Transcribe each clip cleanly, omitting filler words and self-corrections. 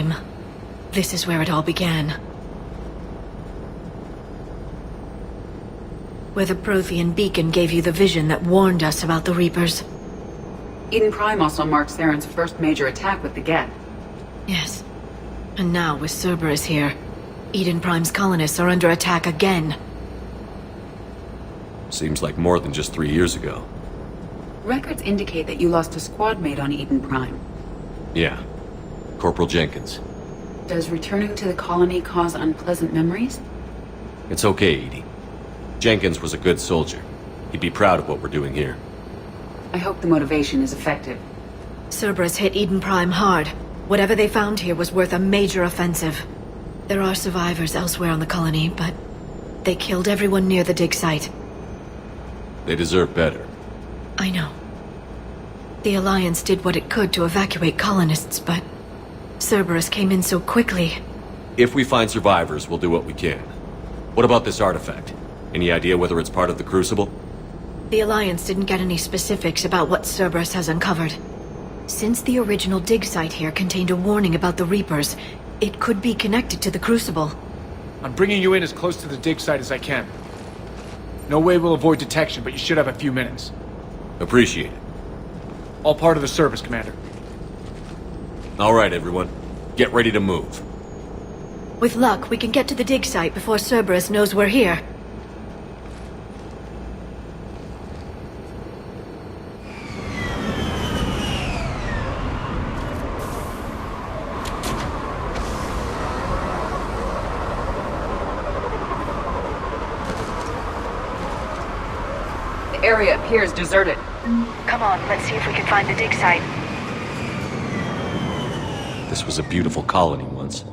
Prime. This is where it all began. Where the Prothean beacon gave you the vision that warned us about the Reapers. Eden Prime also marks Theron's first major attack with the Geth. Yes. And now, with Cerberus here, Eden Prime's colonists are under attack again. Seems like more than just 3 years ago. Records indicate that you lost a squad mate on Eden Prime. Yeah. Corporal Jenkins. Does returning to the colony cause unpleasant memories? It's okay, Edie. Jenkins was a good soldier. He'd be proud of what we're doing here. I hope the motivation is effective. Cerberus hit Eden Prime hard. Whatever they found here was worth a major offensive. There are survivors elsewhere on the colony, but they killed everyone near the dig site. They deserve better. I know. The Alliance did what it could to evacuate colonists, but Cerberus came in so quickly. If we find survivors, we'll do what we can. What about this artifact? Any idea whether it's part of the Crucible? The Alliance didn't get any specifics about what Cerberus has uncovered. Since the original dig site here contained a warning about the Reapers, it could be connected to the Crucible. I'm bringing you in as close to the dig site as I can. No way we'll avoid detection, but you should have a few minutes. Appreciate it. All part of the service, Commander. All right, everyone. Get ready to move. With luck, we can get to the dig site before Cerberus knows we're here. The area appears deserted. Come on, let's see if we can find the dig site. This was a beautiful colony once.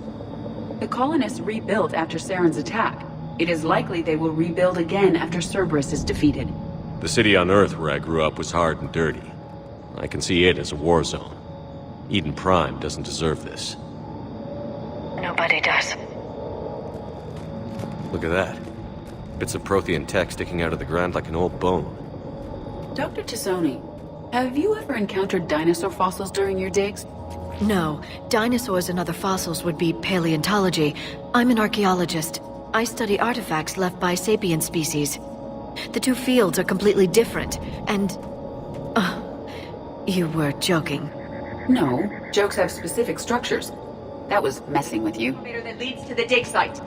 The colonists rebuilt after Saren's attack. It is likely they will rebuild again after Cerberus is defeated. The city on Earth where I grew up was hard and dirty. I can see it as a war zone. Eden Prime doesn't deserve this. Nobody does. Look at that. Bits of Prothean tech sticking out of the ground like an old bone. Dr. Tassoni, have you ever encountered dinosaur fossils during your digs? No, dinosaurs and other fossils would be paleontology. I'm an archaeologist. I study artifacts left by sapient species. The two fields are completely different, and... you were joking. No, jokes have specific structures. That was messing with you. That leads to the dig site.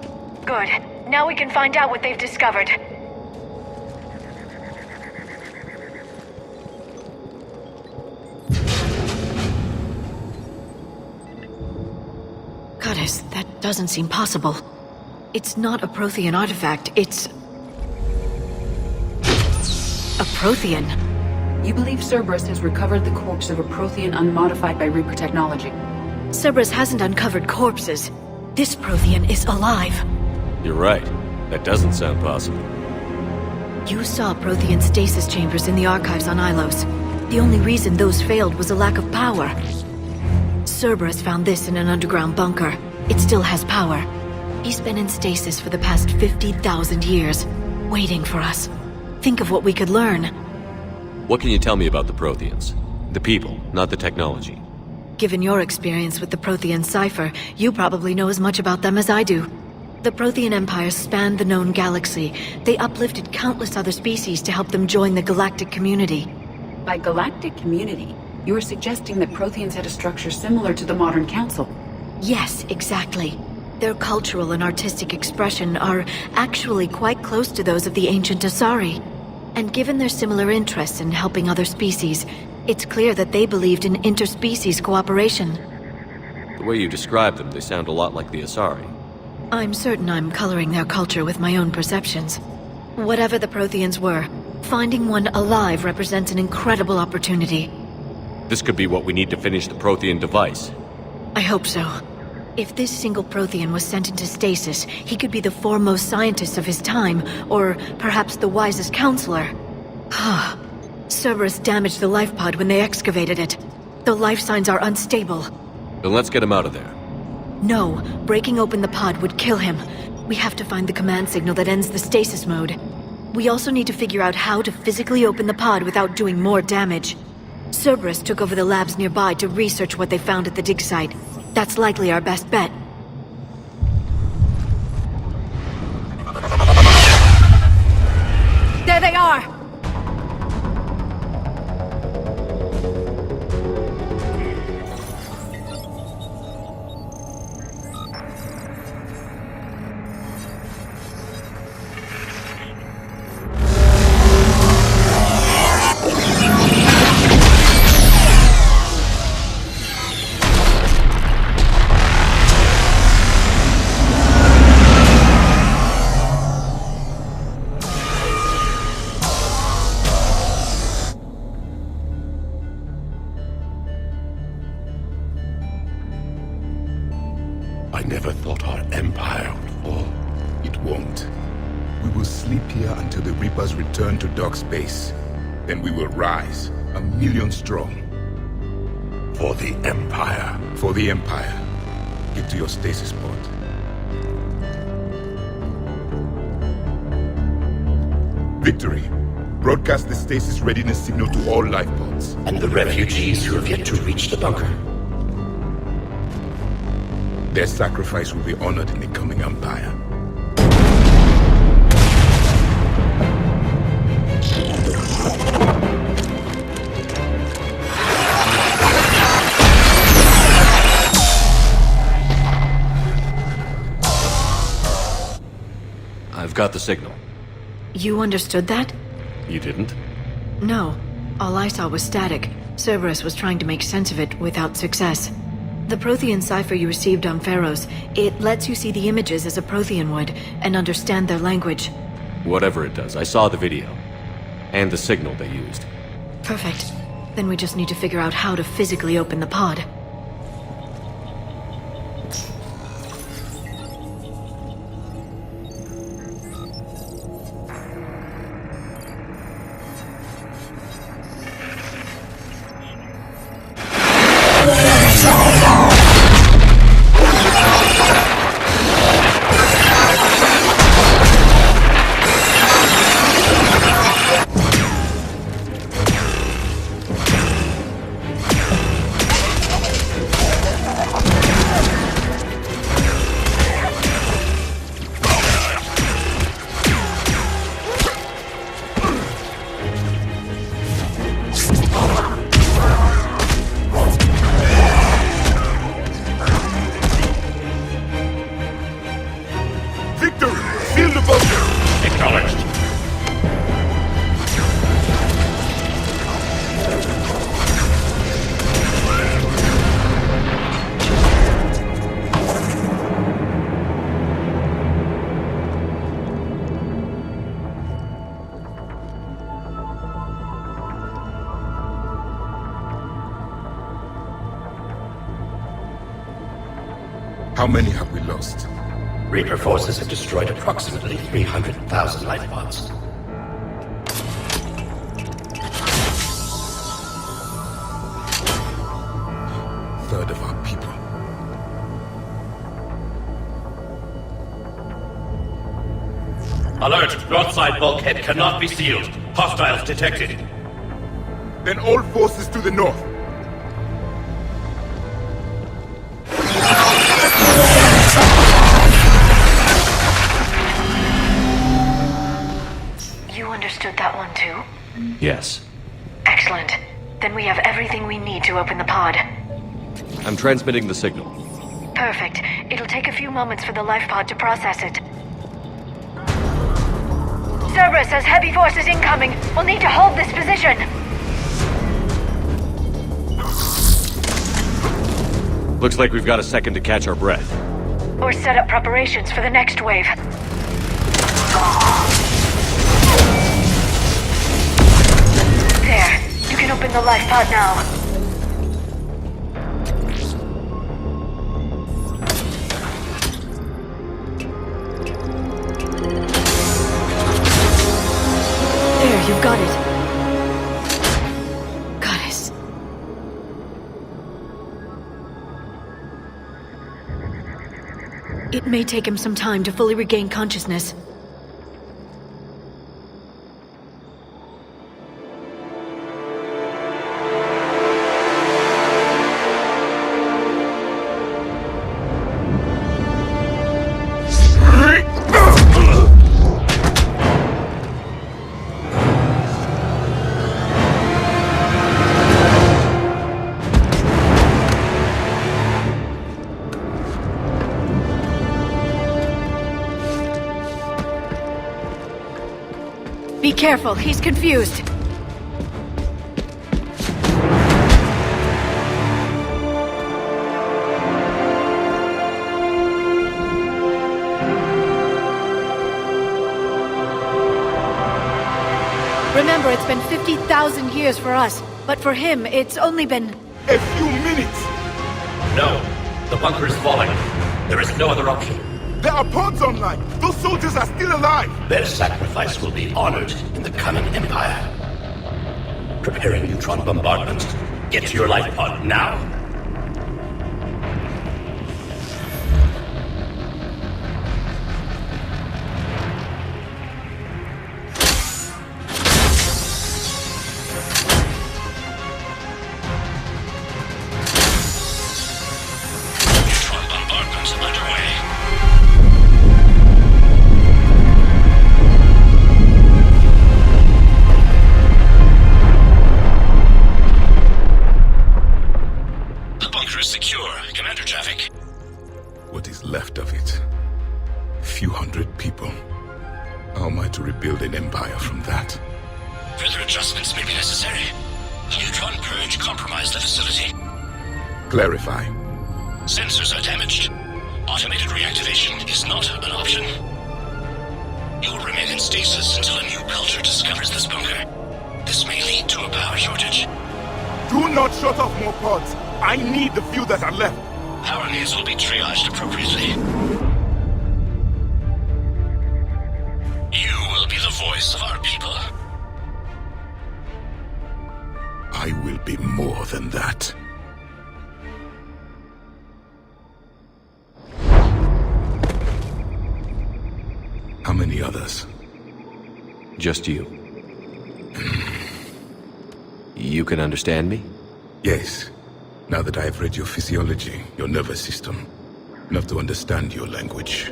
Good. Now we can find out what they've discovered. Goddess, that doesn't seem possible. It's not a Prothean artifact, it's... a Prothean. You believe Cerberus has recovered the corpse of a Prothean unmodified by Reaper technology. Cerberus hasn't uncovered corpses. This Prothean is alive. You're right. That doesn't sound possible. You saw Prothean stasis chambers in the archives on Ilos. The only reason those failed was a lack of power. Cerberus found this in an underground bunker. It still has power. He's been in stasis for the past 50,000 years, waiting for us. Think of what we could learn. What can you tell me about the Protheans? The people, not the technology. Given your experience with the Prothean cipher, you probably know as much about them as I do. The Prothean Empire spanned the known galaxy. They uplifted countless other species to help them join the galactic community. By galactic community, you are suggesting that Protheans had a structure similar to the modern council. Yes, exactly. Their cultural and artistic expression are actually quite close to those of the ancient Asari. And given their similar interests in helping other species, it's clear that they believed in interspecies cooperation. The way you describe them, they sound a lot like the Asari. I'm certain I'm coloring their culture with my own perceptions. Whatever the Protheans were, finding one alive represents an incredible opportunity. This could be what we need to finish the Prothean device. I hope so. If this single Prothean was sent into stasis, he could be the foremost scientist of his time, or perhaps the wisest counselor. Cerberus damaged the life pod when they excavated it. The life signs are unstable. Then let's get him out of there. No, breaking open the pod would kill him. We have to find the command signal that ends the stasis mode. We also need to figure out how to physically open the pod without doing more damage. Cerberus took over the labs nearby to research what they found at the dig site. That's likely our best bet. There they are! I never thought our empire would fall. It won't. We will sleep here until the Reapers return to Doc space. Then we will rise, 1,000,000 strong. For the Empire. For the Empire. Get to your stasis pod. Victory. Broadcast the stasis readiness signal to all life pods. And the refugees who have yet to reach the bunker. Their sacrifice will be honored in the coming Empire. I've got the signal. You understood that? You didn't? No. All I saw was static. Cerberus was trying to make sense of it without success. The Prothean cipher you received on Pharaohs, it lets you see the images as a Prothean would, and understand their language. Whatever it does, I saw the video. And the signal they used. Perfect. Then we just need to figure out how to physically open the pod. How many have we lost? Reaper forces have destroyed approximately 300,000 life pods. Third of our people. Alert! Northside bulkhead cannot be sealed. Hostiles detected. Then all forces to the north. You understood that one too? Yes. Excellent. Then we have everything we need to open the pod. I'm transmitting the signal. Perfect. It'll take a few moments for the life pod to process it. Cerberus has heavy forces incoming. We'll need to hold this position. Looks like we've got a second to catch our breath. Or set up preparations for the next wave. There. You can open the life pod now. There, you've got it. Goddess. It may take him some time to fully regain consciousness. Be careful, he's confused. Remember, it's been 50,000 years for us, but for him, it's only been... A few minutes! No. The bunker is falling. There is no other option. There are pods online! Those soldiers are still alive! Their sacrifice will be honored in the coming Empire. Preparing neutron bombardment. Get to your life pod now. What is left of it? A few hundred people. How am I to rebuild an empire from that? Further adjustments may be necessary. The neutron purge compromised the facility. Clarify. Sensors are damaged. Automated reactivation is not an option. You'll remain in stasis until a new culture discovers this bunker. This may lead to a power shortage. Do not shut off more pods! I need the few that are left! Power needs will be triaged appropriately. You will be the voice of our people. I will be more than that. How many others? Just you. You can understand me? Yes. Now that I have read your physiology, your nervous system, enough to understand your language.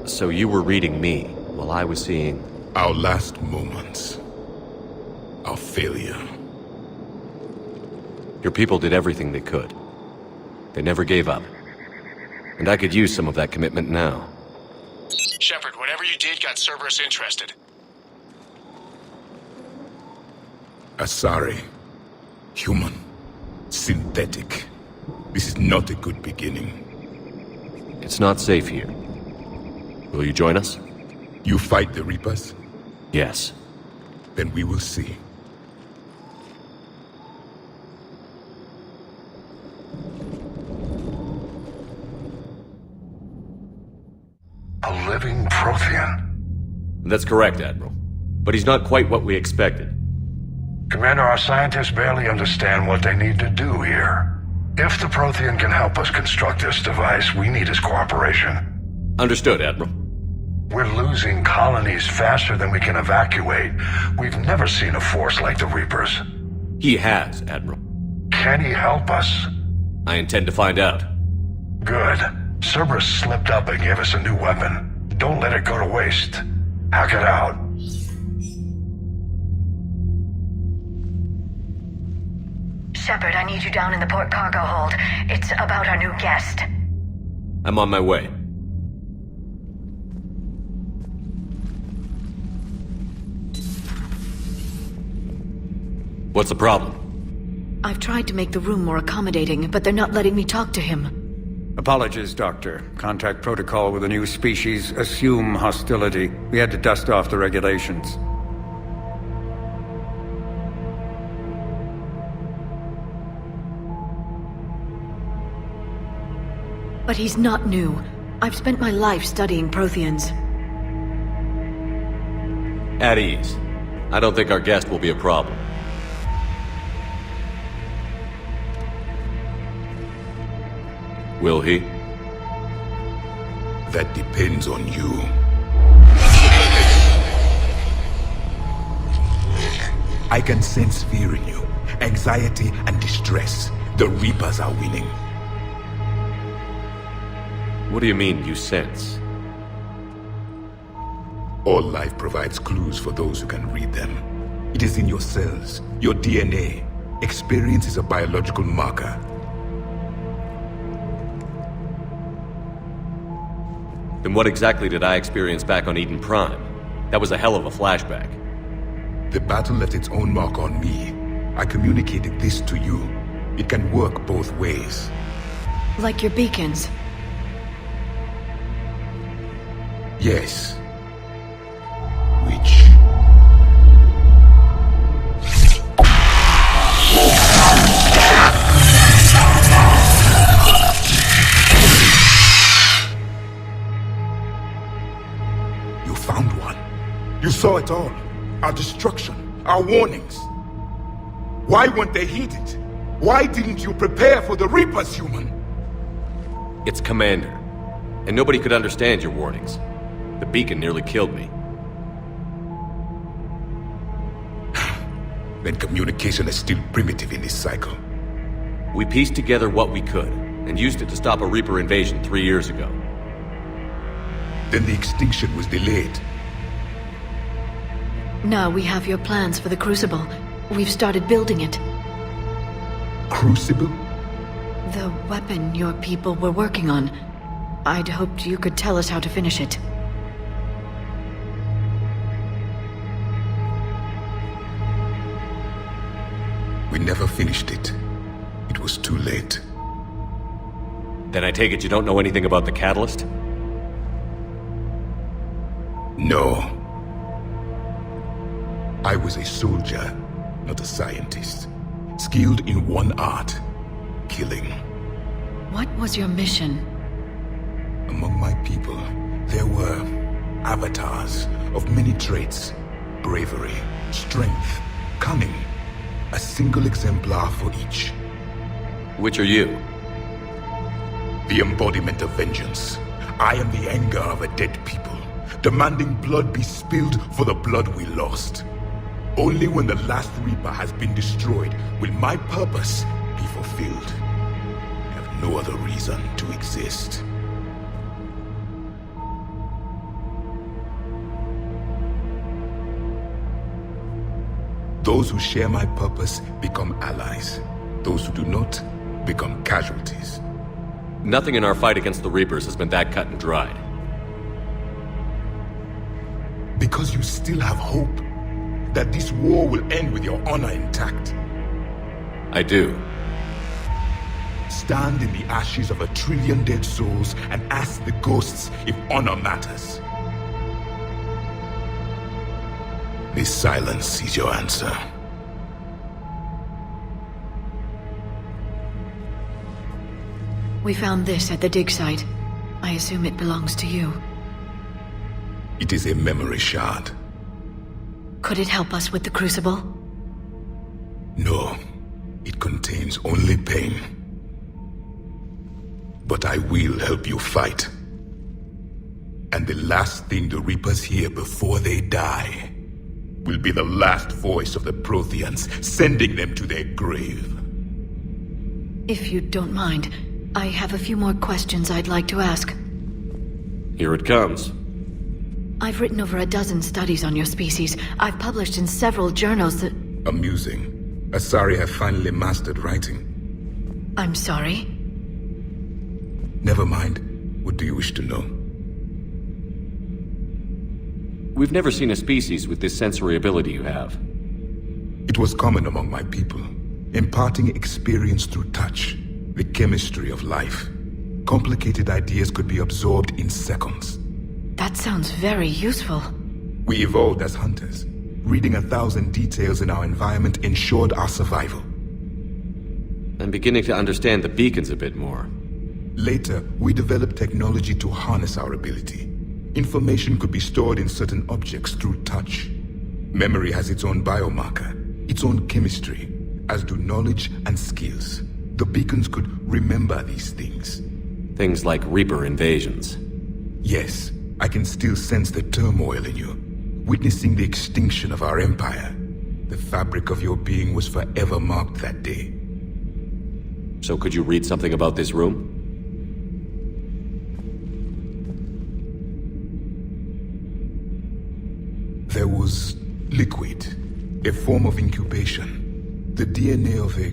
So you were reading me, while I was seeing... Our last moments. Our failure. Your people did everything they could. They never gave up. And I could use some of that commitment now. Shepard, whatever you did got Cerberus interested. Asari. Human. Synthetic. This is not a good beginning. It's not safe here. Will you join us? You fight the Reapers? Yes. Then we will see. A living Prothean? That's correct, Admiral. But he's not quite what we expected. Commander, our scientists barely understand what they need to do here. If the Prothean can help us construct this device, we need his cooperation. Understood, Admiral. We're losing colonies faster than we can evacuate. We've never seen a force like the Reapers. He has, Admiral. Can he help us? I intend to find out. Good. Cerberus slipped up and gave us a new weapon. Don't let it go to waste. Hack it out. Shepard, I need you down in the port cargo hold. It's about our new guest. I'm on my way. What's the problem? I've tried to make the room more accommodating, but they're not letting me talk to him. Apologies, Doctor. Contact protocol with a new species. Assume hostility. We had to dust off the regulations. But he's not new. I've spent my life studying Protheans. At ease. I don't think our guest will be a problem. Will he? That depends on you. I can sense fear in you, anxiety and distress. The Reapers are winning. What do you mean, you sense? All life provides clues for those who can read them. It is in your cells, your DNA. Experience is a biological marker. Then what exactly did I experience back on Eden Prime? That was a hell of a flashback. The battle left its own mark on me. I communicated this to you. It can work both ways. Like your beacons. Yes. Which... You found one. You saw it all. Our destruction. Our warnings. Why weren't they heeded? Why didn't you prepare for the Reapers, human? It's Commander. And nobody could understand your warnings. The beacon nearly killed me. Then communication is still primitive in this cycle. We pieced together what we could, and used it to stop a Reaper invasion 3 years ago. Then the extinction was delayed. Now we have your plans for the Crucible. We've started building it. Crucible? The weapon your people were working on. I'd hoped you could tell us how to finish it. We never finished it. It was too late. Then I take it you don't know anything about the catalyst? No. I was a soldier, not a scientist. Skilled in one art, killing. What was your mission? Among my people, there were avatars of many traits. Bravery, strength, cunning. A single exemplar for each. Which are you? The embodiment of vengeance. I am the anger of a dead people, demanding blood be spilled for the blood we lost. Only when the last Reaper has been destroyed will my purpose be fulfilled. I have no other reason to exist. Those who share my purpose become allies. Those who do not become casualties. Nothing in our fight against the Reapers has been that cut and dried. Because you still have hope that this war will end with your honor intact. I do. Stand in the ashes of 1 trillion dead souls and ask the ghosts if honor matters. This silence is your answer. We found this at the dig site. I assume it belongs to you. It is a memory shard. Could it help us with the Crucible? No, it contains only pain. But I will help you fight. And the last thing the Reapers hear before they die will be the last voice of the Protheans, sending them to their grave. If you don't mind, I have a few more questions I'd like to ask. Here it comes. I've written over a dozen studies on your species. I've published in several journals that... Amusing. Asari have finally mastered writing. I'm sorry? Never mind. What do you wish to know? We've never seen a species with this sensory ability you have. It was common among my people, imparting experience through touch, the chemistry of life. Complicated ideas could be absorbed in seconds. That sounds very useful. We evolved as hunters. Reading 1,000 details in our environment ensured our survival. I'm beginning to understand the beacons a bit more. Later, we developed technology to harness our ability. Information could be stored in certain objects through touch. Memory has its own biomarker, its own chemistry, as do knowledge and skills. The beacons could remember these things. Things like Reaper invasions. Yes, I can still sense the turmoil in you, witnessing the extinction of our empire. The fabric of your being was forever marked that day. So could you read something about this room? There was liquid, a form of incubation. The DNA of a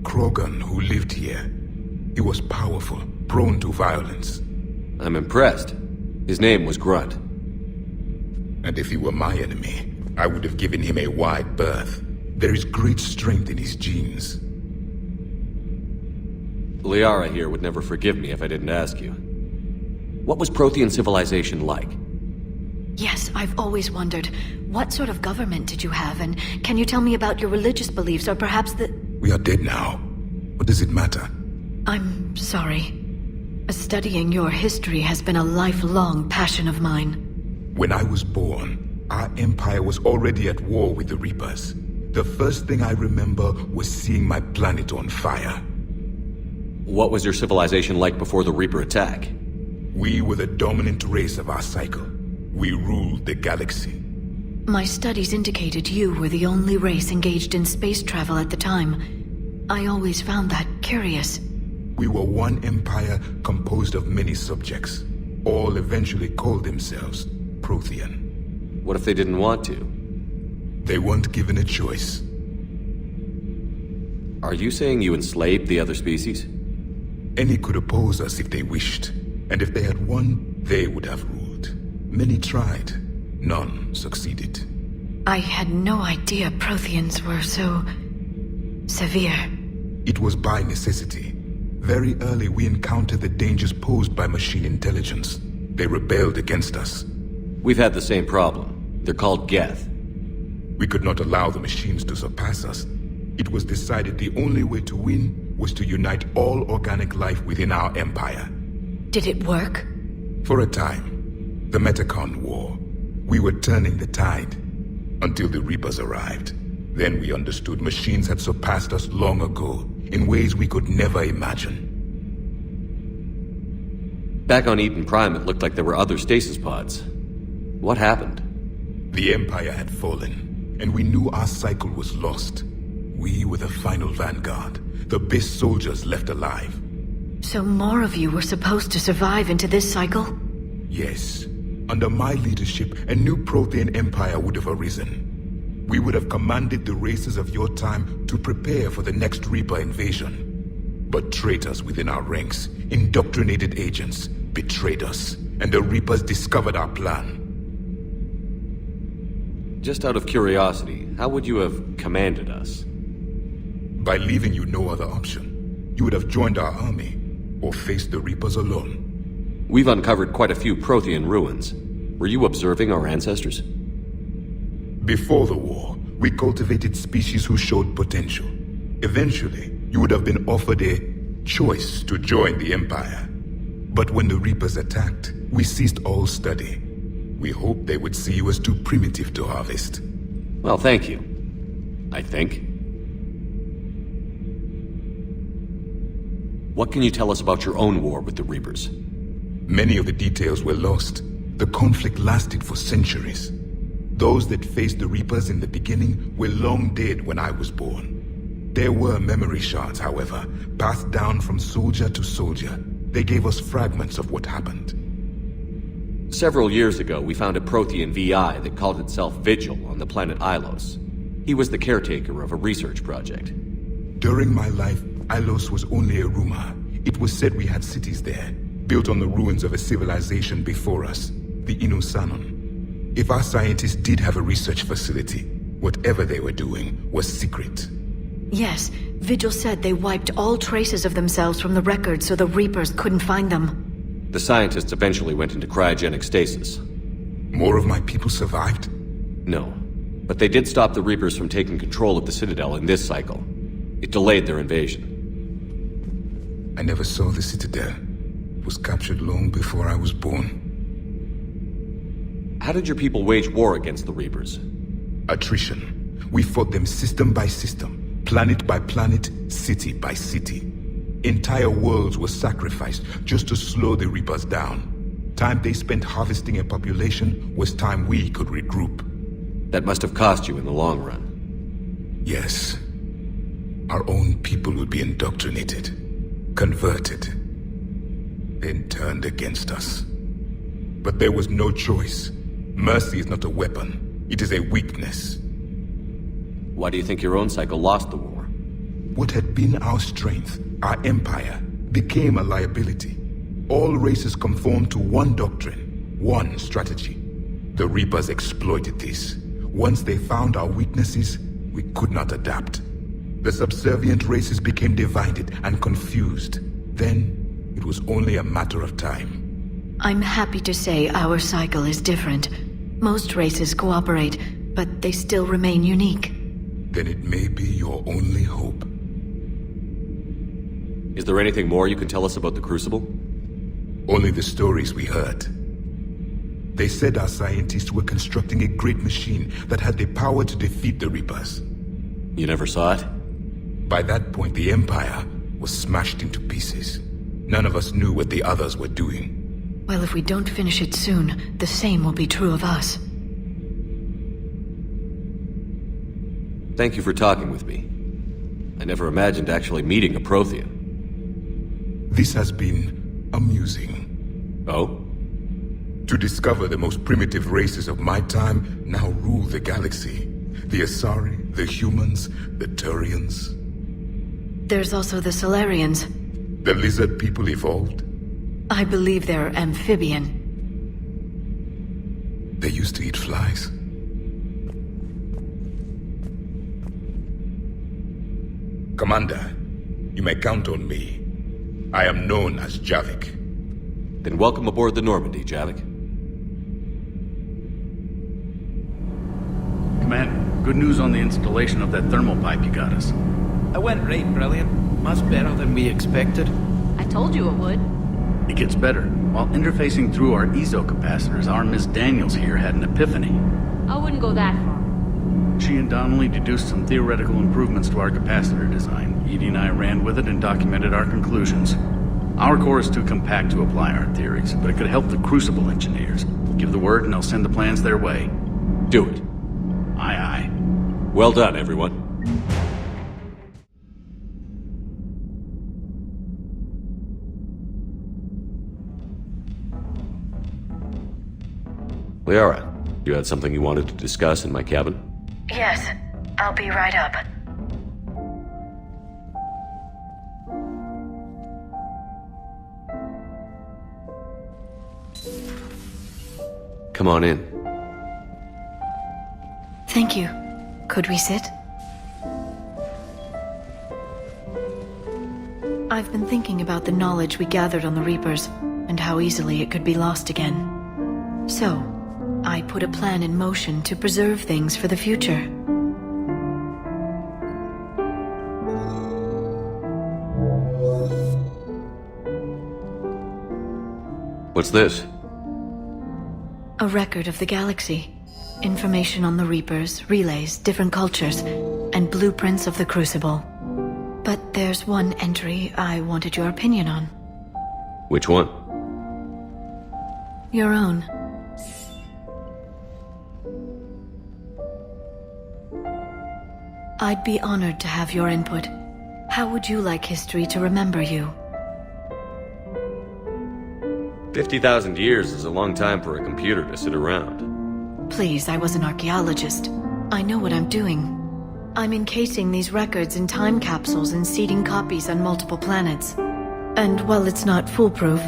Krogan who lived here. He was powerful, prone to violence. I'm impressed. His name was Grunt. And if he were my enemy, I would have given him a wide berth. There is great strength in his genes. Liara here would never forgive me if I didn't ask you. What was Prothean civilization like? Yes, I've always wondered, what sort of government did you have, and can you tell me about your religious beliefs, or perhaps the... We are dead now. What does it matter? I'm sorry. Studying your history has been a lifelong passion of mine. When I was born, our empire was already at war with the Reapers. The first thing I remember was seeing my planet on fire. What was your civilization like before the Reaper attack? We were the dominant race of our cycle. We ruled the galaxy. My studies indicated you were the only race engaged in space travel at the time. I always found that curious. We were one empire composed of many subjects. All eventually called themselves Prothean. What if they didn't want to? They weren't given a choice. Are you saying you enslaved the other species? Any could oppose us if they wished. And if they had won, they would have ruled. Many tried. None succeeded. I had no idea Protheans were so... severe. It was by necessity. Very early we encountered the dangers posed by machine intelligence. They rebelled against us. We've had the same problem. They're called Geth. We could not allow the machines to surpass us. It was decided the only way to win was to unite all organic life within our empire. Did it work? For a time. The Metacon War. We were turning the tide. Until the Reapers arrived. Then we understood machines had surpassed us long ago, in ways we could never imagine. Back on Eden Prime, it looked like there were other stasis pods. What happened? The Empire had fallen, and we knew our cycle was lost. We were the final vanguard, the best soldiers left alive. So more of you were supposed to survive into this cycle? Yes. Under my leadership, a new Prothean empire would have arisen. We would have commanded the races of your time to prepare for the next Reaper invasion. But traitors within our ranks, indoctrinated agents, betrayed us, and the Reapers discovered our plan. Just out of curiosity, how would you have commanded us? By leaving you no other option. You would have joined our army, or faced the Reapers alone. We've uncovered quite a few Prothean ruins. Were you observing our ancestors? Before the war, we cultivated species who showed potential. Eventually, you would have been offered a choice to join the Empire. But when the Reapers attacked, we ceased all study. We hoped they would see you as too primitive to harvest. Well, thank you. I think. What can you tell us about your own war with the Reapers? Many of the details were lost. The conflict lasted for centuries. Those that faced the Reapers in the beginning were long dead when I was born. There were memory shards, however, passed down from soldier to soldier. They gave us fragments of what happened. Several years ago, we found a Prothean VI that called itself Vigil on the planet Ilos. He was the caretaker of a research project. During my life, Ilos was only a rumor. It was said we had cities there, built on the ruins of a civilization before us, the Inusanon. If our scientists did have a research facility, whatever they were doing was secret. Yes, Vigil said they wiped all traces of themselves from the records so the Reapers couldn't find them. The scientists eventually went into cryogenic stasis. More of my people survived? No, but they did stop the Reapers from taking control of the Citadel in this cycle. It delayed their invasion. I never saw the Citadel. It was captured long before I was born. How did your people wage war against the Reapers? Attrition. We fought them system by system, planet by planet, city by city. Entire worlds were sacrificed just to slow the Reapers down. Time they spent harvesting a population was time we could regroup. That must have cost you in the long run. Yes. Our own people would be indoctrinated, converted, then turned against us. But there was no choice. Mercy is not a weapon. It is a weakness. Why do you think your own cycle lost the war? What had been our strength, our empire, became a liability. All races conformed to one doctrine, one strategy. The Reapers exploited this. Once they found our weaknesses, we could not adapt. The subservient races became divided and confused. Then, it was only a matter of time. I'm happy to say our cycle is different. Most races cooperate, but they still remain unique. Then it may be your only hope. Is there anything more you can tell us about the Crucible? Only the stories we heard. They said our scientists were constructing a great machine that had the power to defeat the Reapers. You never saw it? By that point, the Empire was smashed into pieces. None of us knew what the others were doing. Well, if we don't finish it soon, the same will be true of us. Thank you for talking with me. I never imagined actually meeting a Prothean. This has been amusing. Oh? To discover the most primitive races of my time now rule the galaxy. The Asari, the humans, the Turians. There's also the Solarians. The lizard people evolved? I believe they're amphibian. They used to eat flies. Commander, you may count on me. I am known as Javik. Then welcome aboard the Normandy, Javik. Commander, good news on the installation of that thermal pipe you got us. It went right brilliant. Much better than we expected. I told you it would. It gets better. While interfacing through our EZO capacitors, our Miss Daniels here had an epiphany. I wouldn't go that far. She and Donnelly deduced some theoretical improvements to our capacitor design. Edie and I ran with it and documented our conclusions. Our core is too compact to apply our theories, but it could help the Crucible engineers. Give the word and I'll send the plans their way. Do it. Aye, aye. Well done, everyone. Liara, you had something you wanted to discuss in my cabin? Yes, I'll be right up. Come on in. Thank you. Could we sit? I've been thinking about the knowledge we gathered on the Reapers, and how easily it could be lost again. So, I put a plan in motion to preserve things for the future. What's this? A record of the galaxy. Information on the Reapers, relays, different cultures, and blueprints of the Crucible. But there's one entry I wanted your opinion on. Which one? Your own. I'd be honored to have your input. How would you like history to remember you? 50,000 years is a long time for a computer to sit around. Please, I was an archaeologist. I know what I'm doing. I'm encasing these records in time capsules and seeding copies on multiple planets. And while it's not foolproof,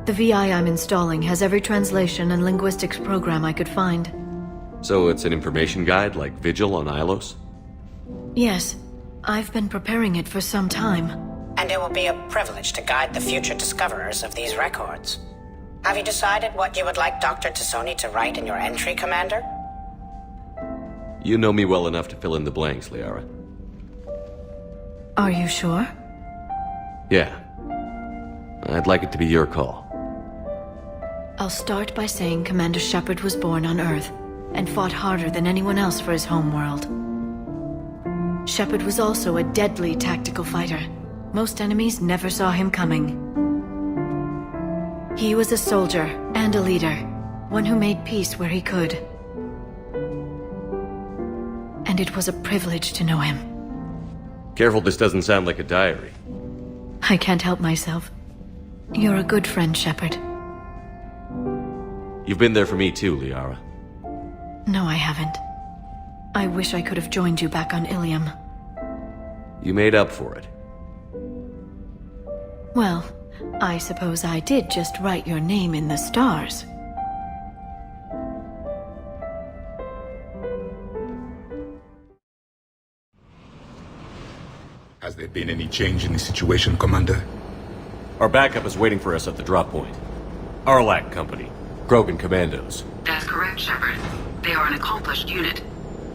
the VI I'm installing has every translation and linguistics program I could find. So it's an information guide like Vigil on Ilos? Yes. I've been preparing it for some time. And it will be a privilege to guide the future discoverers of these records. Have you decided what you would like Dr. Tassoni to write in your entry, Commander? You know me well enough to fill in the blanks, Liara. Are you sure? Yeah. I'd like it to be your call. I'll start by saying Commander Shepard was born on Earth, and fought harder than anyone else for his homeworld. Shepard was also a deadly tactical fighter. Most enemies never saw him coming. He was a soldier and a leader, one who made peace where he could. And it was a privilege to know him. Careful, this doesn't sound like a diary. I can't help myself. You're a good friend, Shepard. You've been there for me too, Liara. No, I haven't. I wish I could have joined you back on Ilium. You made up for it. Well, I suppose I did just write your name in the stars. there been any change in the situation, Commander? Our backup is waiting for us at the drop point. Arlac Company. Krogan Commandos. That's correct, Shepard. They are an accomplished unit.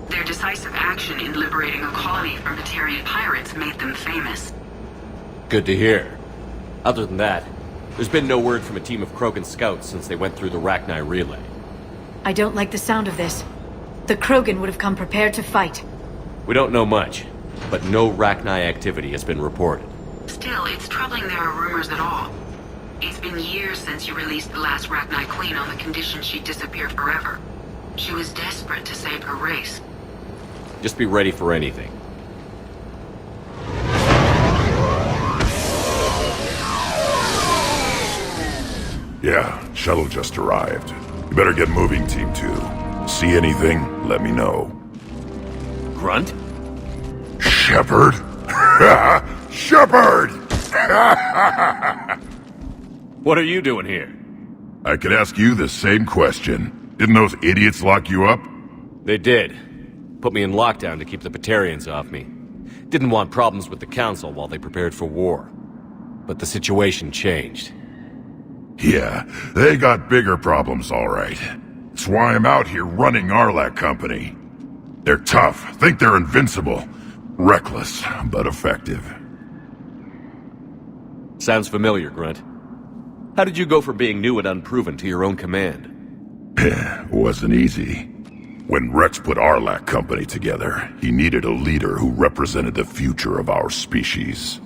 Their decisive action in liberating a colony from Batarian pirates made them famous. Good to hear. Other than that, there's been no word from a team of Krogan scouts since they went through the Rachni relay. I don't like the sound of this. The Krogan would have come prepared to fight. We don't know much, but no Rachni activity has been reported. Still, it's troubling there are rumors at all. It's been years since you released the last Rachni Queen on the condition she'd disappear forever. She was desperate to save her race. Just be ready for anything. Yeah, shuttle just arrived. You better get moving, Team 2. See anything, let me know. Grunt? Shepard? Shepard! What are you doing here? I could ask you the same question. Didn't those idiots lock you up? They did. Put me in lockdown to keep the Batarians off me. Didn't want problems with the Council while they prepared for war. But the situation changed. Yeah, they got bigger problems, all right. That's why I'm out here running Arlac Company. They're tough, think they're invincible. Reckless, but effective. Sounds familiar, Grunt. How did you go from being new and unproven to your own command? Wasn't easy. When Rex put Arlac Company together, he needed a leader who represented the future of our species.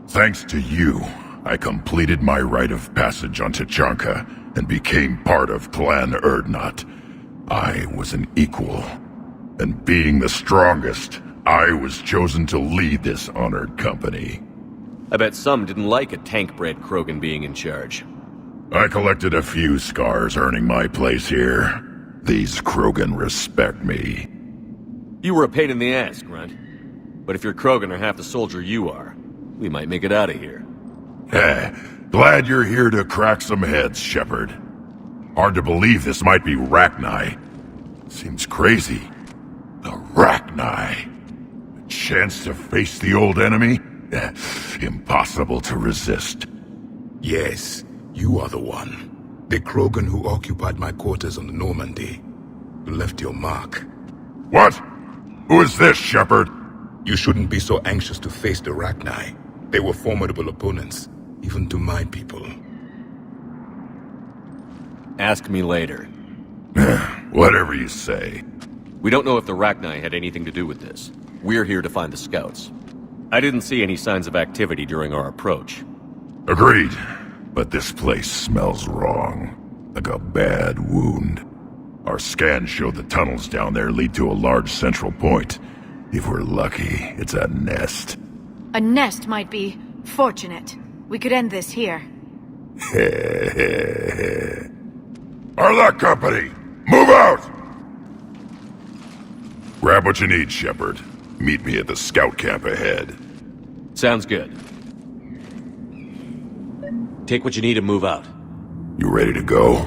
Thanks to you, I completed my rite of passage on Tachanka and became part of Clan Urdnot. I was an equal, and being the strongest, I was chosen to lead this honored company. I bet some didn't like a tank-bred Krogan being in charge. I collected a few scars earning my place here. These Krogan respect me. You were a pain in the ass, Grunt. But if your Krogan are half the soldier you are, we might make it out of here. Glad you're here to crack some heads, Shepard. Hard to believe this might be Rachni. Seems crazy. The Rachni. A chance to face the old enemy? Impossible to resist. Yes, you are the one. The Krogan who occupied my quarters on the Normandy. You left your mark. What? Who is this, Shepard? You shouldn't be so anxious to face the Rachni. They were formidable opponents, even to my people. Ask me later. Whatever you say. We don't know if the Rachni had anything to do with this. We're here to find the scouts. I didn't see any signs of activity during our approach. Agreed. But this place smells wrong. Like a bad wound. Our scans show the tunnels down there lead to a large central point. If we're lucky, it's a nest. A nest might be fortunate. We could end this here. Arlac Company! Move out! Grab what you need, Shepard. Meet me at the scout camp ahead. Sounds good. Take what you need and move out. You ready to go?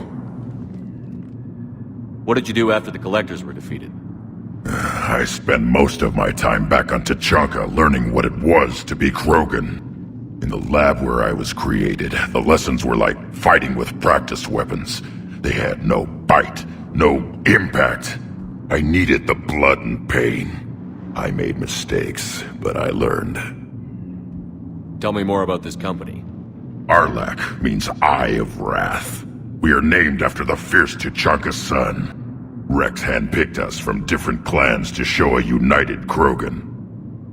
What did you do after the Collectors were defeated? I spent most of my time back on Tachanka learning what it was to be Krogan. In the lab where I was created, the lessons were like fighting with practice weapons. They had no bite, no impact. I needed the blood and pain. I made mistakes, but I learned. Tell me more about this company. Arlac means Eye of Wrath. We are named after the fierce Tachanka sun. Rex handpicked us from different clans to show a united Krogan.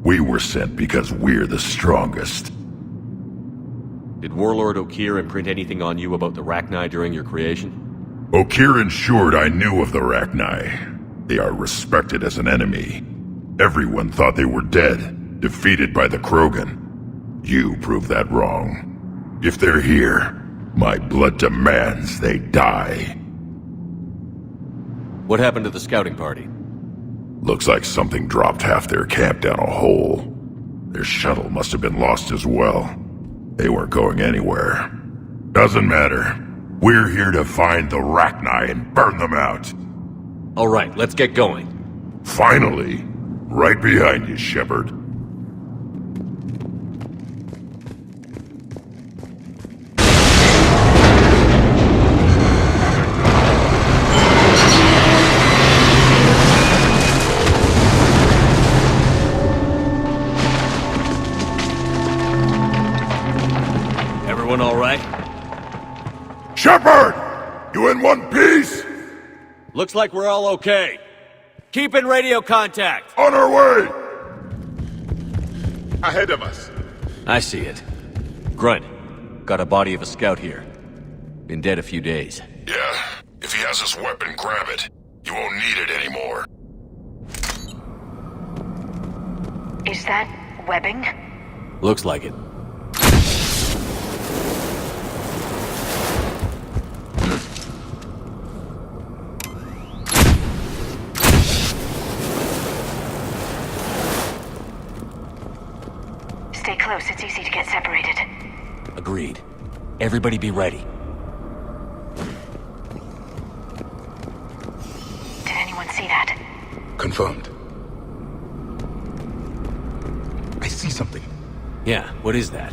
We were sent because we're the strongest. Did Warlord Okeer imprint anything on you about the Rachni during your creation? Okeer ensured I knew of the Rachni. They are respected as an enemy. Everyone thought they were dead, defeated by the Krogan. You proved that wrong. If they're here, my blood demands they die. What happened to the scouting party? Looks like something dropped half their camp down a hole. Their shuttle must have been lost as well. They weren't going anywhere. Doesn't matter. We're here to find the Rachni and burn them out. All right, let's get going. Finally. Right behind you, Shepard. Species! Looks like we're all okay. Keep in radio contact! On our way! Ahead of us. I see it. Grunt, got a body of a scout here. Been dead a few days. Yeah, if he has his weapon, grab it. You won't need it anymore. Is that webbing? Looks like it. Stay close, it's easy to get separated. Agreed. Everybody be ready. Did anyone see that? Confirmed. I see something. Yeah, what is that?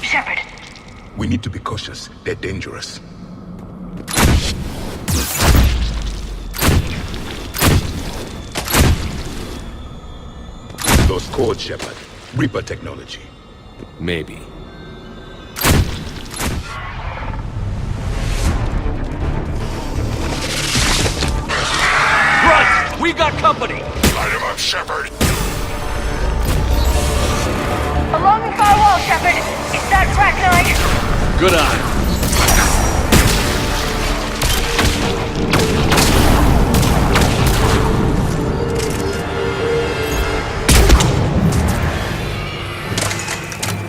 Shepard! We need to be cautious. They're dangerous. Those codes, Shepard. Reaper technology. Maybe. Grunt! We got company! Light him up, Shepard! Along the far wall, Shepard! Is that Arachnite? Good eye.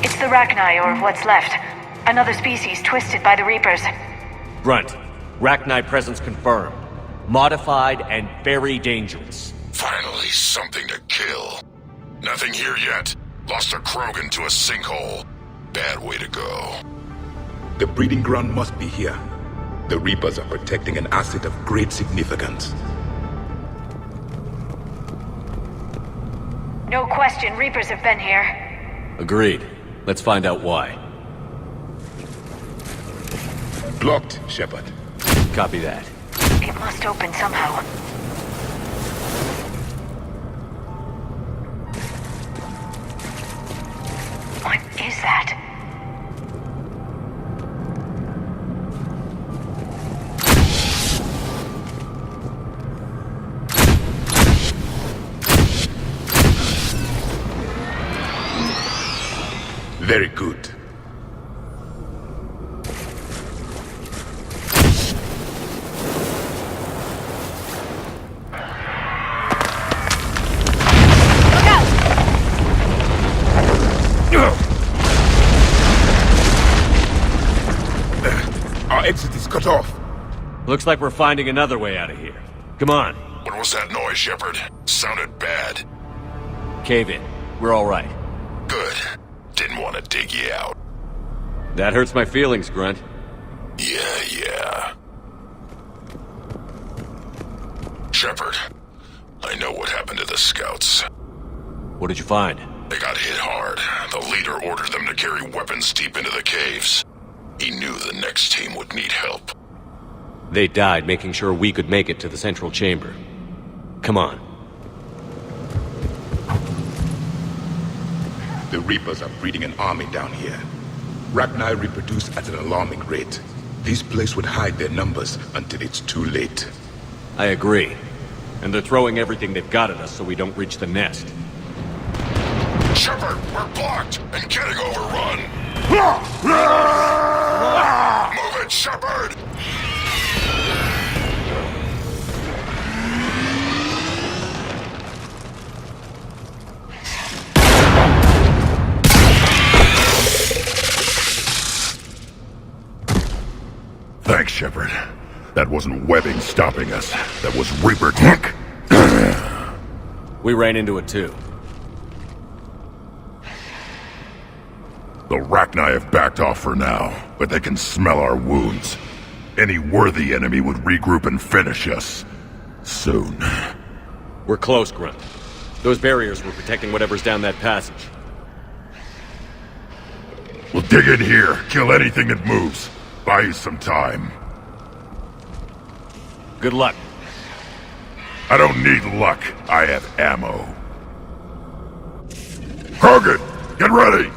It's the Arachni, or what's left. Another species twisted by the Reapers. Grunt, Arachni presence confirmed. Modified and very dangerous. Finally, something to kill. Nothing here yet. Lost a Krogan to a sinkhole. Bad way to go. The breeding ground must be here. The Reapers are protecting an asset of great significance. No question, Reapers have been here. Agreed. Let's find out why. Blocked, Shepard. Copy that. It must open somehow. What is that? Very good. Our exit is cut off. Looks like we're finding another way out of here. Come on. What was that noise, Shepard? Sounded bad. Cave in. We're all right. Good. Didn't want to dig you out. That hurts my feelings, Grunt. Yeah. Shepard, I know what happened to the scouts. What did you find? They got hit hard. The leader ordered them to carry weapons deep into the caves. He knew the next team would need help. They died making sure we could make it to the central chamber. Come on. The Reapers are breeding an army down here. Arachni reproduce at an alarming rate. This place would hide their numbers until it's too late. I agree. And they're throwing everything they've got at us so we don't reach the nest. Shepard, we're blocked and getting overrun. Move it, Shepard! Thanks, Shepard. That wasn't webbing stopping us. That was Reaper tech. We ran into it too. The Arachni have backed off for now, but they can smell our wounds. Any worthy enemy would regroup and finish us. Soon. We're close, Grunt. Those barriers were protecting whatever's down that passage. We'll dig in here, kill anything that moves. Buy you some time. Good luck. I don't need luck. I have ammo. Krogan, get ready!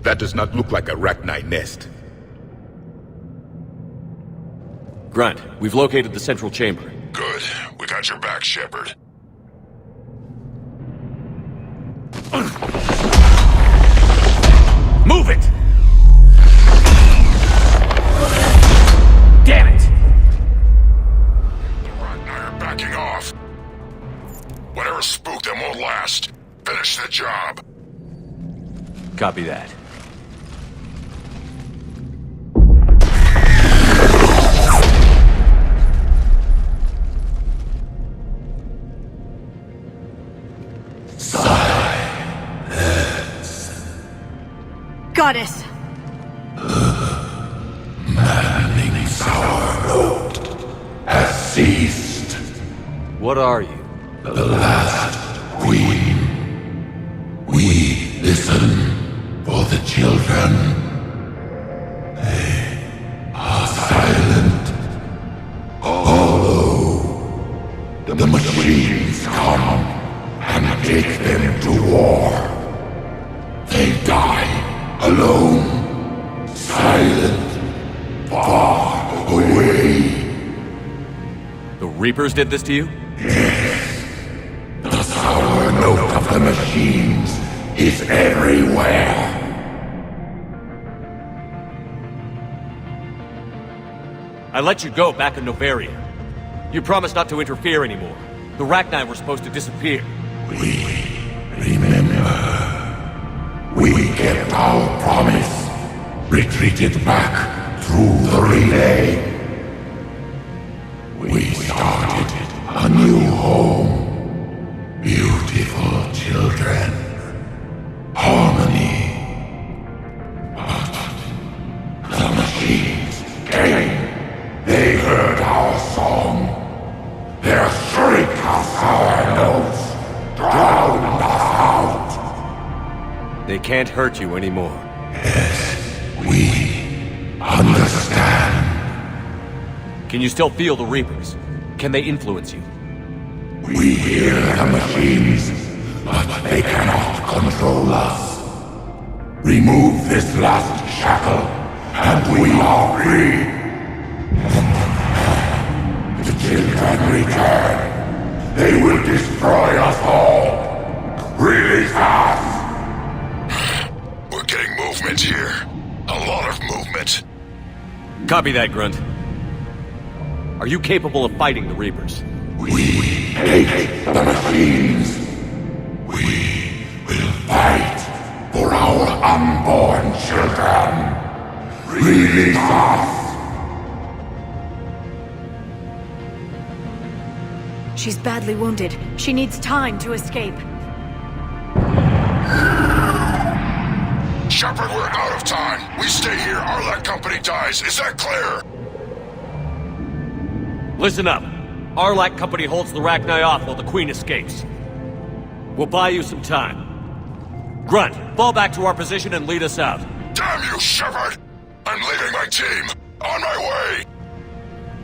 That does not look like a Rachni nest. Grunt, we've located the central chamber. Good. We got your back, Shepard. Move it! Damn it! The Rachni are backing off. Whatever spooked them won't last. Finish the job. Copy that. Goddess! Manning's our road has ceased. What are you? The last queen. We listen for the children. They are silent. Although the machines come and take them to war, they die alone, silent, far away. The Reapers did this to you? Yes. The sour note of the machines is everywhere. I let you go back in Novaria. You promised not to interfere anymore. The Rachni were supposed to disappear. We remember. We kept our promise. Retreated back through the relay. We started a new home. Beautiful children. Harmony. But the machines came. They heard our song. Their shriek of sour notes drowned us out. They can't hurt you anymore. Yes, we understand. Can you still feel the Reapers? Can they influence you? We hear the machines, but they cannot control us. Remove this last shackle, and we are free. The children return. They will destroy us all. Release us! We're getting movement here. A lot of movement. Copy that, Grunt. Are you capable of fighting the Reapers? We hate the machines. We will fight for our unborn children. Release us! She's badly wounded. She needs time to escape. Shepard, we're out of time. We stay here, Arlac Company dies. Is that clear? Listen up. Arlac Company holds the Rachni off while the Queen escapes. We'll buy you some time. Grunt, fall back to our position and lead us out. Damn you, Shepard! I'm leaving my team. On my way!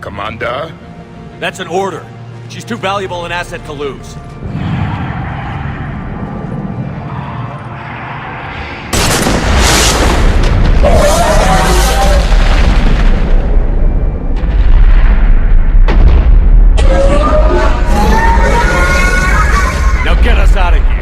Commander? That's an order. She's too valuable an asset to lose. Now get us out of here.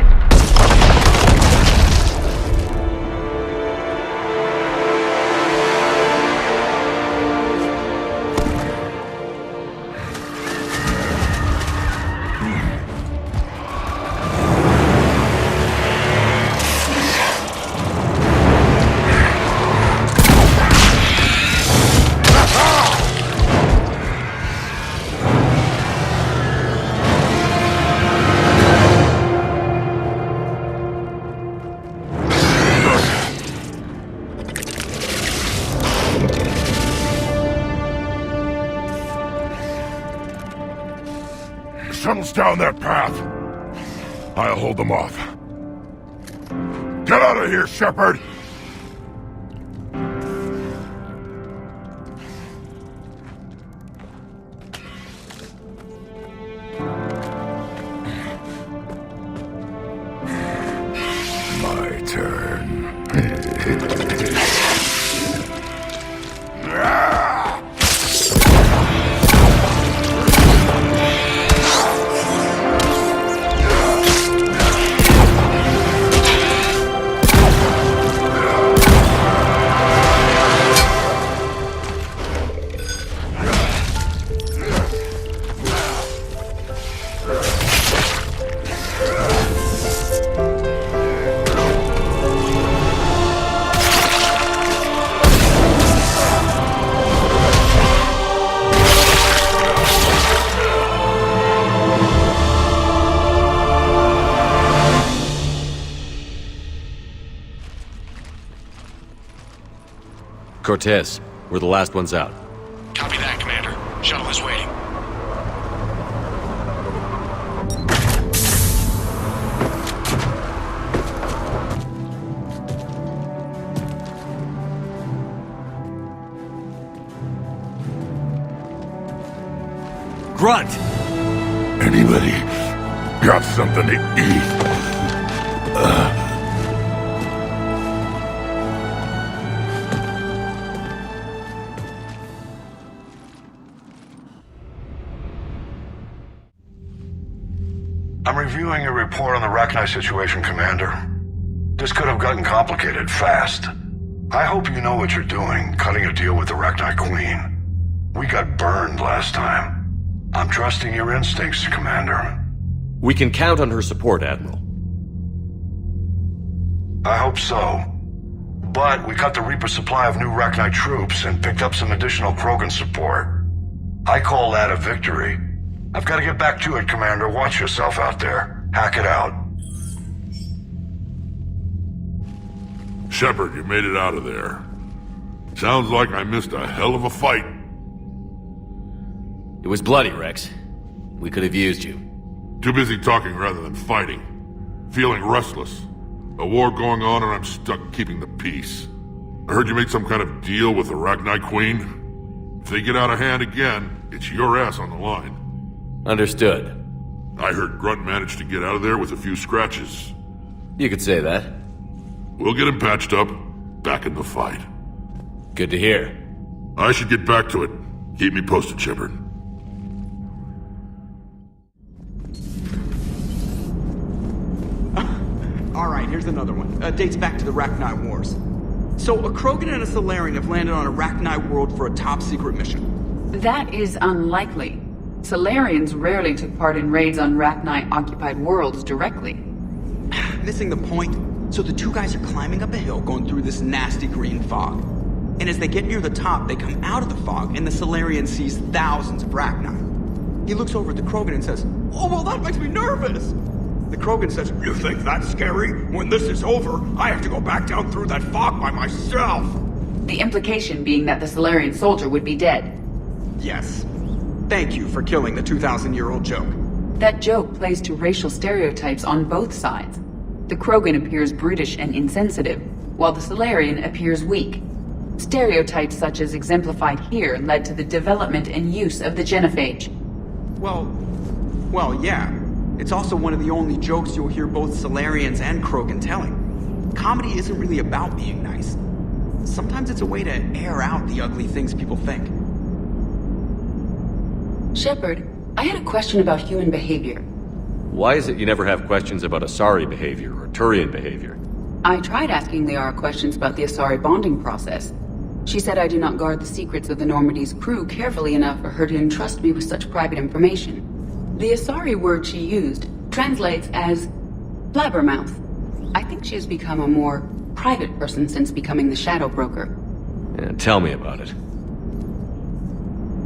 Shuttles down that path. I'll hold them off. Get out of here, Shepard! My turn. Cortez, we're the last ones out. Copy that, Commander. Shuttle is waiting. Grunt! Anybody got something to eat? I'm reviewing your report on the Rachni situation, Commander. This could have gotten complicated fast. I hope you know what you're doing, cutting a deal with the Rachni Queen. We got burned last time. I'm trusting your instincts, Commander. We can count on her support, Admiral. I hope so. But we cut the Reaper supply of new Rachni troops and picked up some additional Krogan support. I call that a victory. I've got to get back to it, Commander. Watch yourself out there. Hack it out. Shepard, you made it out of there. Sounds like I missed a hell of a fight. It was bloody, Rex. We could have used you. Too busy talking rather than fighting. Feeling restless. A war going on and I'm stuck keeping the peace. I heard you made some kind of deal with the Rachni Queen. If they get out of hand again, it's your ass on the line. Understood. I heard Grunt managed to get out of there with a few scratches. You could say that. We'll get him patched up, back in the fight. Good to hear. I should get back to it. Keep me posted, Shepard. Alright, here's another one. Dates back to the Rachni Wars. So, a Krogan and a Salarian have landed on a Rachni world for a top-secret mission. That is unlikely. Salarians rarely took part in raids on Rachni-occupied worlds directly. Missing the point. So the two guys are climbing up a hill going through this nasty green fog. And as they get near the top, they come out of the fog and the Salarian sees thousands of Rachni. He looks over at the Krogan and says, "Oh, well, that makes me nervous." The Krogan says, "You think that's scary? When this is over, I have to go back down through that fog by myself." The implication being that the Salarian soldier would be dead. Yes. Thank you for killing the 2,000-year-old joke. That joke plays to racial stereotypes on both sides. The Krogan appears brutish and insensitive, while the Salarian appears weak. Stereotypes such as exemplified here led to the development and use of the genophage. Well, yeah. It's also one of the only jokes you'll hear both Salarians and Krogan telling. Comedy isn't really about being nice. Sometimes it's a way to air out the ugly things people think. Shepard, I had a question about human behavior. Why is it you never have questions about Asari behavior or Turian behavior? I tried asking Liara questions about the Asari bonding process. She said I do not guard the secrets of the Normandy's crew carefully enough for her to entrust me with such private information. The Asari word she used translates as blabbermouth. I think she has become a more private person since becoming the Shadow Broker. Yeah, tell me about it.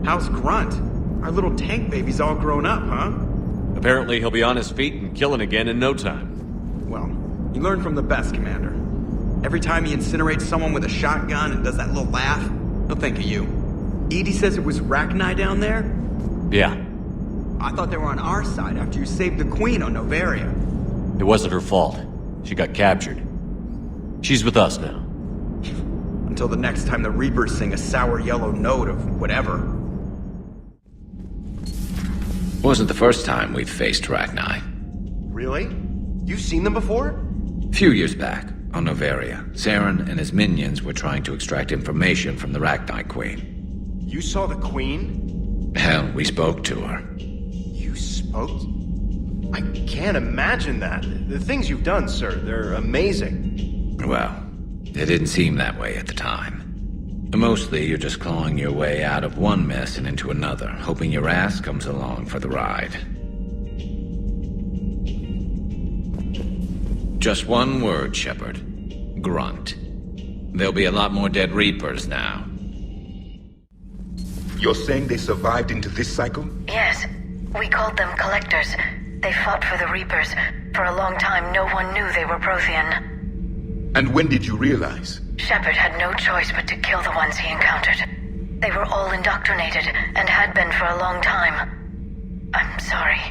How's Grunt? Our little tank baby's all grown up, huh? Apparently he'll be on his feet and killing again in no time. Well, you learn from the best, Commander. Every time he incinerates someone with a shotgun and does that little laugh, he'll think of you. Edie says it was Rachni down there? Yeah. I thought they were on our side after you saved the Queen on Noveria. It wasn't her fault. She got captured. She's with us now. Until the next time the Reapers sing a sour yellow note of whatever. Wasn't the first time we've faced Rachni. Really? You've seen them before? A few years back, on Noveria, Saren and his minions were trying to extract information from the Rachni Queen. You saw the Queen? Hell, we spoke to her. You spoke? I can't imagine that. The things you've done, sir, they're amazing. Well, it didn't seem that way at the time. Mostly, you're just clawing your way out of one mess and into another, hoping your ass comes along for the ride. Just one word, Shepard. Grunt. There'll be a lot more dead Reapers now. You're saying they survived into this cycle? Yes. We called them Collectors. They fought for the Reapers. For a long time, no one knew they were Prothean. And when did you realize? Shepard had no choice but to kill the ones he encountered. They were all indoctrinated, and had been for a long time. I'm sorry.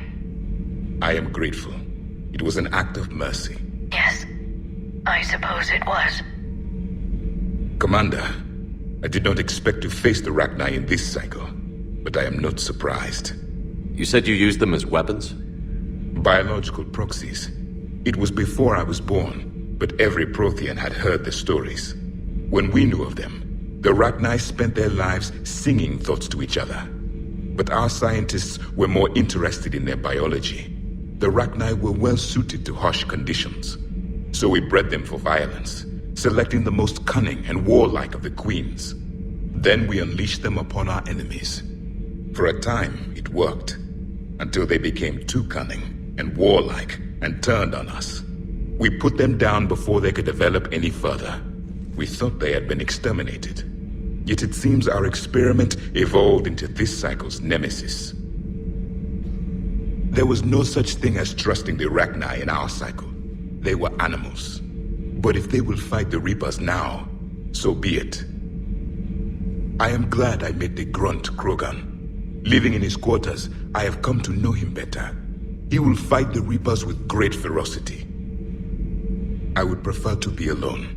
I am grateful. It was an act of mercy. Yes, I suppose it was. Commander, I did not expect to face the Rachni in this cycle, but I am not surprised. You said you used them as weapons? Biological proxies. It was before I was born, but every Prothean had heard the stories. When we knew of them, the Rachni spent their lives singing thoughts to each other. But our scientists were more interested in their biology. The Rachni were well suited to harsh conditions. So we bred them for violence, selecting the most cunning and warlike of the queens. Then we unleashed them upon our enemies. For a time, it worked, until they became too cunning and warlike and turned on us. We put them down before they could develop any further. We thought they had been exterminated. Yet it seems our experiment evolved into this cycle's nemesis. There was no such thing as trusting the Rachni in our cycle. They were animals. But if they will fight the Reapers now, so be it. I am glad I met the Grunt Krogan. Living in his quarters, I have come to know him better. He will fight the Reapers with great ferocity. I would prefer to be alone.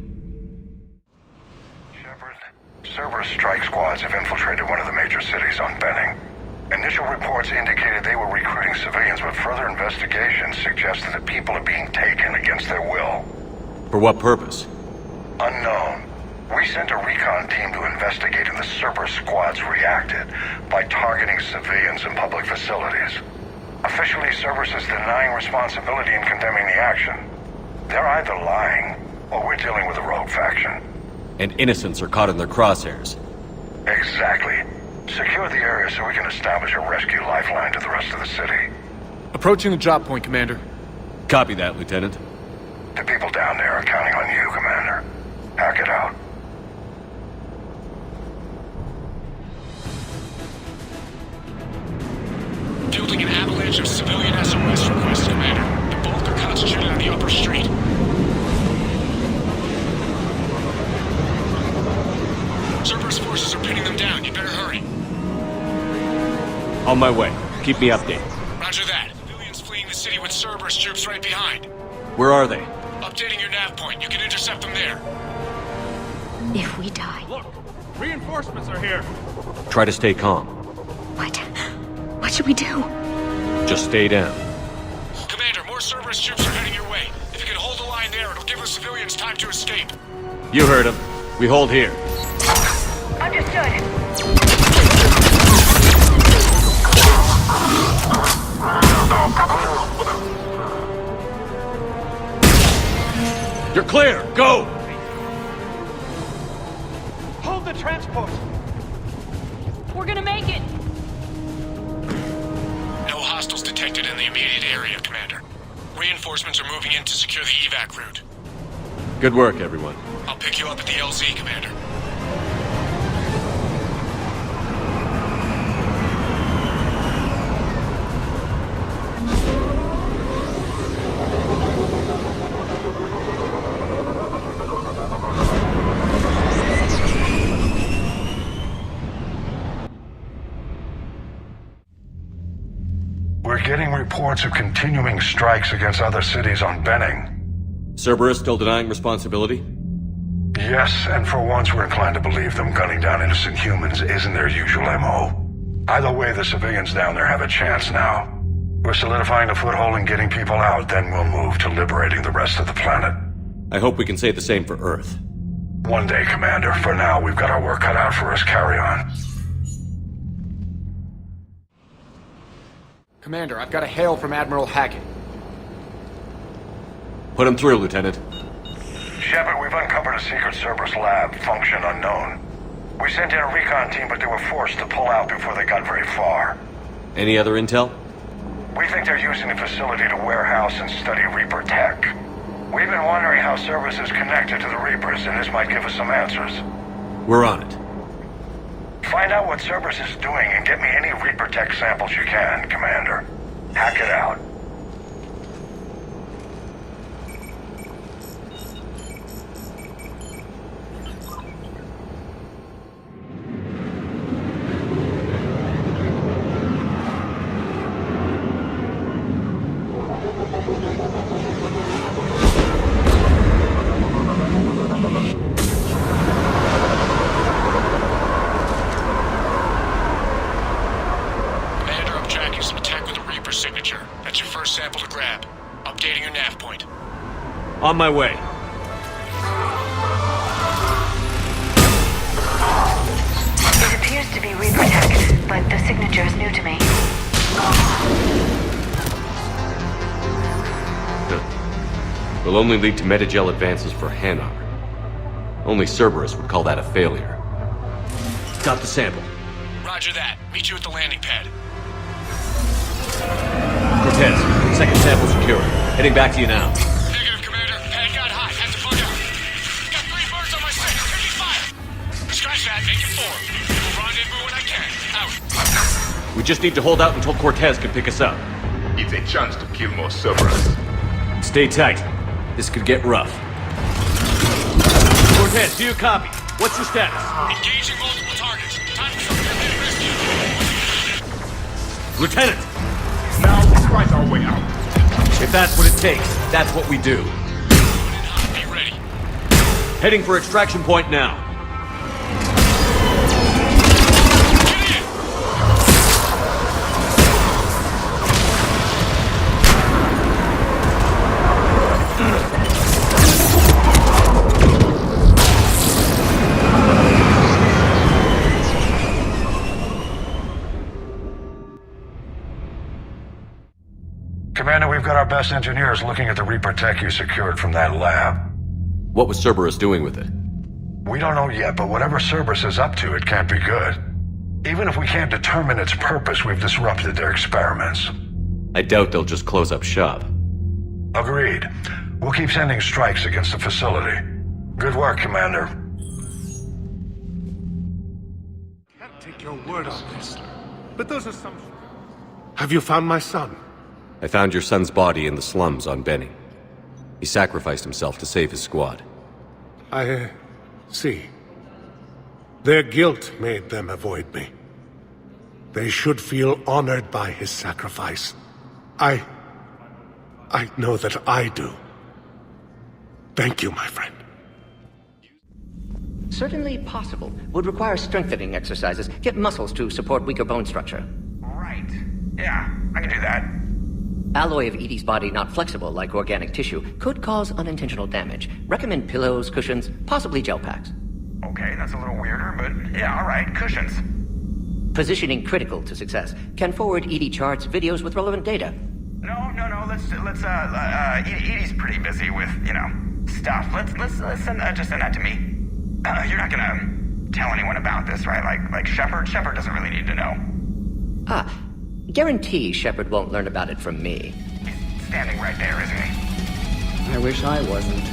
Cerberus strike squads have infiltrated one of the major cities on Benning. Initial reports indicated they were recruiting civilians, but further investigations suggested that people are being taken against their will. For what purpose? Unknown. We sent a recon team to investigate, and the Cerberus squads reacted by targeting civilians in public facilities. Officially, Cerberus is denying responsibility and condemning the action. They're either lying, or we're dealing with a rogue faction. And innocents are caught in their crosshairs. Exactly. Secure the area so we can establish a rescue lifeline to the rest of the city. Approaching the drop point, Commander. Copy that, Lieutenant. The people down there are counting on you, Commander. Hack it out. Fielding an avalanche of civilian SOS requests, Commander. The bulk are concentrated on the upper street. Cerberus forces are pinning them down. You better hurry. On my way. Keep me updated. Roger that. Civilians fleeing the city with Cerberus troops right behind. Where are they? Updating your nav point. You can intercept them there. If we die... Look! Reinforcements are here! Try to stay calm. What? What should we do? Just stay down. Commander, more Cerberus troops are heading your way. If you can hold the line there, it'll give the civilians time to escape. You heard him. We hold here. Understood. You're clear! Go! Hold the transport! We're gonna make it! No hostiles detected in the immediate area, Commander. Reinforcements are moving in to secure the evac route. Good work, everyone. I'll pick you up at the LZ, Commander. We're getting reports of continuing strikes against other cities on Benning. Cerberus still denying responsibility? Yes, and for once we're inclined to believe them. Gunning down innocent humans isn't their usual MO. Either way, the civilians down there have a chance now. We're solidifying a foothold and getting people out, then we'll move to liberating the rest of the planet. I hope we can say the same for Earth. One day, Commander. For now, we've got our work cut out for us. Carry on. Commander, I've got a hail from Admiral Hackett. Put him through, Lieutenant. Shepard, we've uncovered a secret Cerberus lab, function unknown. We sent in a recon team, but they were forced to pull out before they got very far. Any other intel? We think they're using the facility to warehouse and study Reaper tech. We've been wondering how Cerberus is connected to the Reapers, and this might give us some answers. We're on it. Find out what Cerberus is doing and get me any Reaper tech samples you can, Commander. Hack it out. On my way. It appears to be Reaper tech, but the signature is new to me. Will only lead to metagel advances for Hanar. Only Cerberus would call that a failure. Got the sample. Roger that. Meet you at the landing pad. Cortez, second sample secured. Heading back to you now. Negative, Commander. Pad got hot. Had to bug out. Got 3 birds on my sector. Taking fire. Scratch that. Make it 4. We'll rendezvous when I can. Out. We just need to hold out until Cortez can pick us up. It's a chance to kill more Cerberus. Stay tight. This could get rough. Cortez, do you copy? What's your status? Engaging multiple targets. Time for some good rescue. Lieutenant! Now we price our way out. If that's what it takes, that's what we do. Be ready. Heading for extraction point now. Commander, we've got our best engineers looking at the Reaper tech you secured from that lab. What was Cerberus doing with it? We don't know yet, but whatever Cerberus is up to, it can't be good. Even if we can't determine its purpose, we've disrupted their experiments. I doubt they'll just close up shop. Agreed. We'll keep sending strikes against the facility. Good work, Commander. Can't take your word on this, but those assumptions... Have you found my son? I found your son's body in the slums on Benny. He sacrificed himself to save his squad. I see. Their guilt made them avoid me. They should feel honored by his sacrifice. I know that I do. Thank you, my friend. Certainly possible. Would require strengthening exercises. Get muscles to support weaker bone structure. Right. Yeah, I can do that. Alloy of Edie's body not flexible like organic tissue could cause unintentional damage. Recommend pillows, cushions, possibly gel packs. Okay, that's a little weirder, but yeah, alright, cushions. Positioning critical to success. Can forward Edie charts, videos with relevant data. No, Edie's pretty busy with, stuff. Let's just send that to me. You're not gonna tell anyone about this, right? Like Shepard? Shepard doesn't really need to know. Guarantee Shepard won't learn about it from me. He's standing right there, isn't he? I wish I wasn't.